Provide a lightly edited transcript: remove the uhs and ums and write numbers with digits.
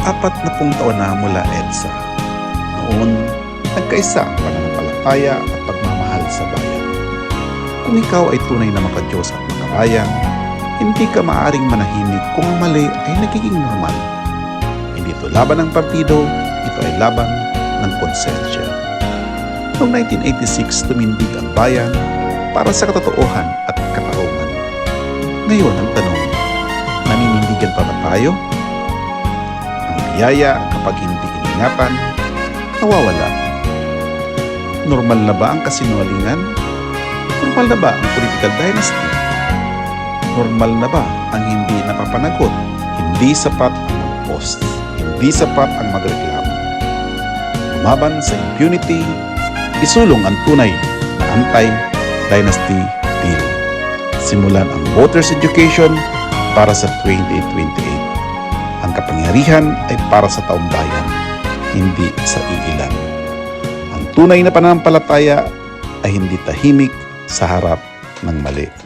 40 taon na mula EDSA. Noon, nagkaisa ang pananampalataya at pagmamahal sa bayan. Kung ikaw ay tunay na makadiyos at makabayan, hindi ka maaaring manahimik kung ang mali ay nagiging normal. Hindi ito laban ng partido, ito ay laban ng konsensya. Noong 1986, tumindig ang bayan para sa katotohanan at katarungan. Ngayon ang tanong, naninindigan pa ba tayo? Ang biyaya kapag hindi iningatan, nawawala. Normal na ba ang kasinungalingan? Normal na ba ang political dynasty? Normal na ba ang hindi napapanagot? Hindi sapat ang mag-post. Hindi sapat ang magreklamo. Lumaban sa impunity, isulong ang tunay na anti-dynasty bill. Simulan ang voters education para sa 2028. Ang kapangyarihan ay para sa taong bayan, hindi sa iilan. Ang tunay na pananampalataya ay hindi tahimik sa harap ng mali.